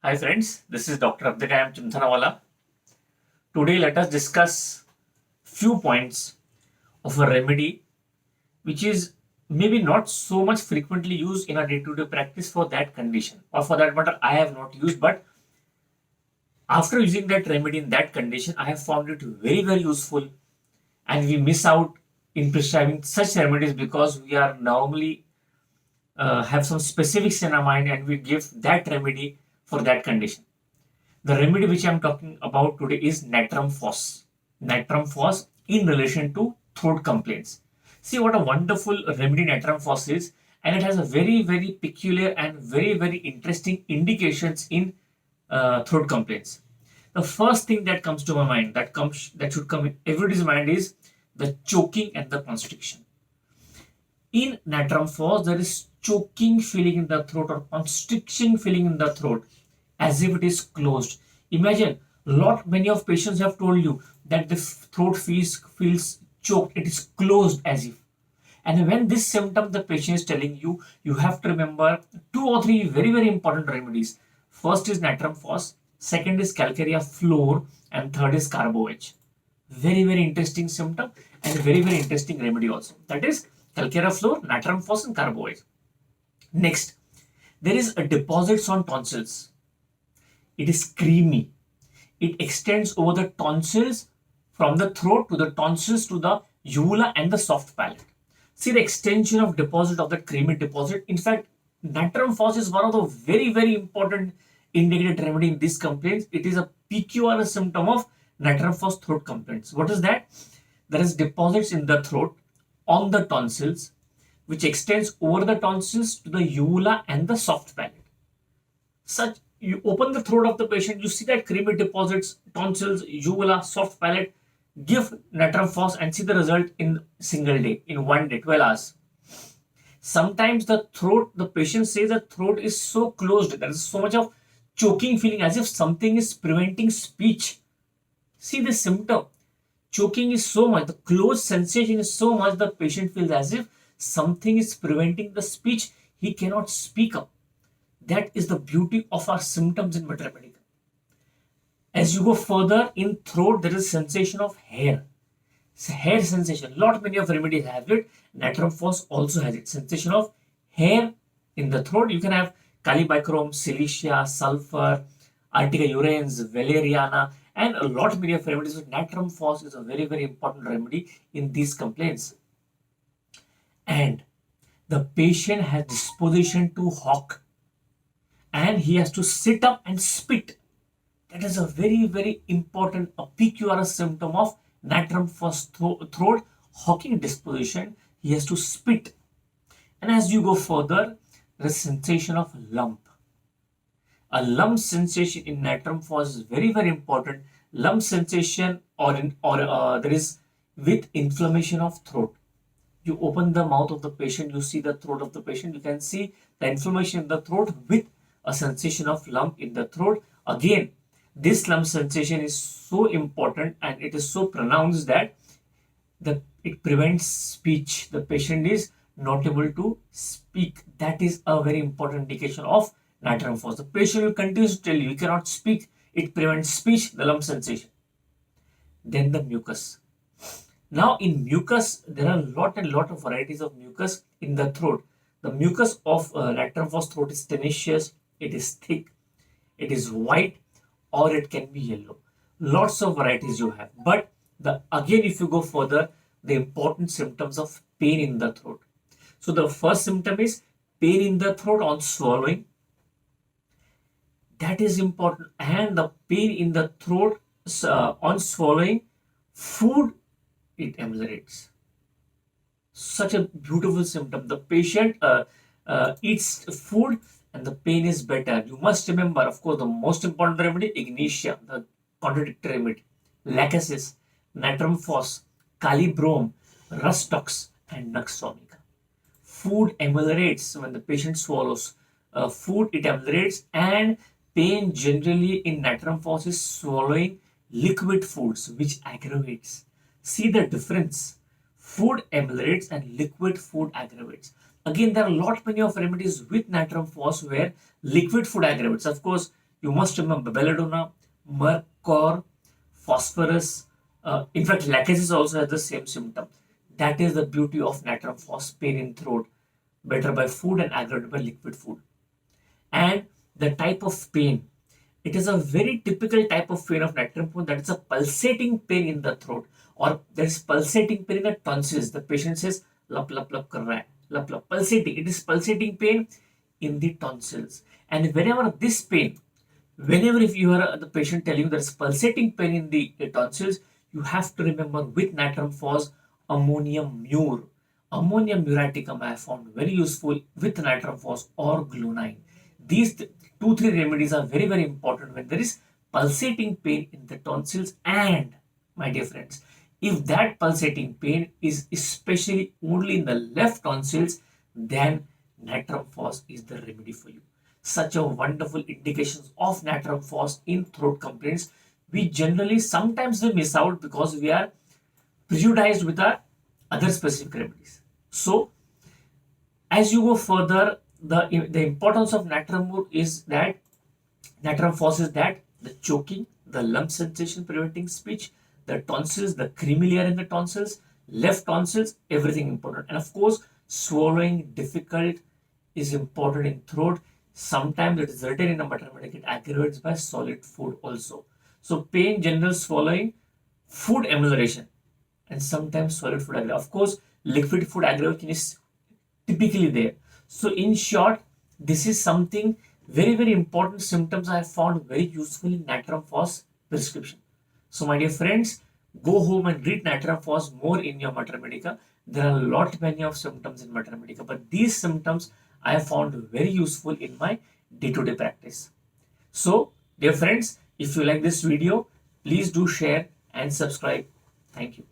Hi friends, this is Dr. Abdikayam Chimthanawala. Today let us discuss few points of a remedy which is maybe not so much frequently used in a day-to-day practice for that condition, or for that matter I have not used, but after using that remedy in that condition I have found it very useful, and we miss out in prescribing such remedies because we are normally have some specifics in our mind and we give that remedy for that condition. The remedy which I am talking about today is natrum phos. Natrum phos in relation to throat complaints. See what a wonderful remedy natrum phos is, and it has a very peculiar and very interesting indications in throat complaints. The first thing that comes to my mind, that should come in everybody's mind, is the choking and the constriction. In natrum phos, there is choking feeling in the throat or constriction feeling in the throat as if it is closed. Imagine, many of patients have told you that the throat feels choked, it is closed as if. And when this symptom the patient is telling you, you have to remember two or three very important remedies. First is natrum phos, second is calcarea fluor, and third is carboH. Very interesting symptom and very interesting remedy also. That is calcarea fluor, natrum phos, and carboH. Next, there is a deposits on tonsils. It is creamy. It extends over the tonsils, from the throat to the tonsils to the uvula and the soft palate. See the extension of deposit of that creamy deposit. In fact, natrum phos is one of the very important indicated remedy in these complaints. It is a PQRS symptom of natrum phos throat complaints. What is that? There is deposits in the throat on the tonsils, which extends over the tonsils to the uvula and the soft palate. Such, you open the throat of the patient, you see that creamy deposits, tonsils, uvula, soft palate. Give natrum phos and see the result in single day, in one day, 12 hours. Sometimes the patient says the throat is so closed, there is so much of choking feeling as if something is preventing speech. See the symptom. Choking is so much, the closed sensation is so much, the patient feels as if something is preventing the speech. He cannot speak up. That is the beauty of our symptoms in veterinary medicine. As you go further in throat, there is sensation of hair. Hair sensation. Many of remedies have it. Natrum phos also has it. Sensation of hair in the throat. You can have Calibacrom, Silicia, Sulfur, Artica urens, Valeriana, and many of remedies. But natrum phos is a very important remedy in these complaints. And the patient has disposition to hawk, and he has to sit up and spit. That is a very important, a PQRS symptom of natrum phos throat hawking disposition. He has to spit. And as you go further, there is sensation of lump. A lump sensation in natrum phos is very important. Lump sensation there is with inflammation of throat. You open the mouth of the patient, you see the throat of the patient, you can see the inflammation in the throat with a sensation of lump in the throat. Again, this lump sensation is so important and it is so pronounced that it prevents speech. The patient is not able to speak. That is a very important indication of natrum phos. The patient will continue to tell you cannot speak. It prevents speech, the lump sensation. Then the mucus. Now in mucus, there are a lot of varieties of mucus in the throat. The mucus of natrum phos throat is tenacious, it is thick, it is white, or it can be yellow. Lots of varieties you have. But again, if you go further, the important symptoms of pain in the throat. So the first symptom is pain in the throat on swallowing. That is important. And the pain in the throat on swallowing food, it ameliorates. Such a beautiful symptom. The patient eats food and the pain is better. You must remember, of course, the most important remedy, Ignatia, the contradictory remedy, Lachesis, natrum phos, Calibrom, Rustox, and Nux vomica. Food ameliorates when the patient swallows. Food, it ameliorates, and pain generally in natrum phos is swallowing liquid foods, which aggravates. See the difference. Food ameliorates and liquid food aggravates. Again, there are many of remedies with natrum phos where liquid food aggravates. Of course, You must remember belladonna, mercur, phosphorus. In fact, lacasis also has the same symptom. That is the beauty of natrum phos, pain in throat, better by food and aggravated by liquid food. And the type of pain, it is a very typical type of pain of natrum phos, that is a pulsating pain in the throat, or there is pulsating pain in the tonsils. The patient says lap lap lap kar raha hai, lap lap, pulsating. It is pulsating pain in the tonsils. And whenever this pain, whenever if you are the patient telling you there is pulsating pain in the tonsils, you have to remember with natrum phos, ammonium mure. Ammonium muriaticum I have found very useful with natrum phos or gluonine. These two, three remedies are very, very important when there is pulsating pain in the tonsils. And my dear friends, if that pulsating pain is especially only in the left tonsils, then natrum phos is the remedy for you. Such a wonderful indications of natrum phos in throat complaints. We generally sometimes we miss out because we are prejudiced with our other specific remedies. So as you go further, the importance of natrum is that natrum phos is that the choking, the lump sensation preventing speech, the tonsils, the creamy layer in the tonsils, left tonsils, everything important. And of course, swallowing difficult is important in throat. Sometimes it is written in a mathematics, it aggravates by solid food also. So pain, general swallowing, food amelioration, and sometimes solid food aggravation. Of course, liquid food aggravation is typically there. So in short, this is something very, very important symptoms I have found very useful in natrum phos prescription. So my dear friends, go home and read natrum phos more in your Mater Medica. There are a lot many of symptoms in Mater Medica, but these symptoms I have found very useful in my day-to-day practice. So dear friends, if you like this video, please do share and subscribe. Thank you.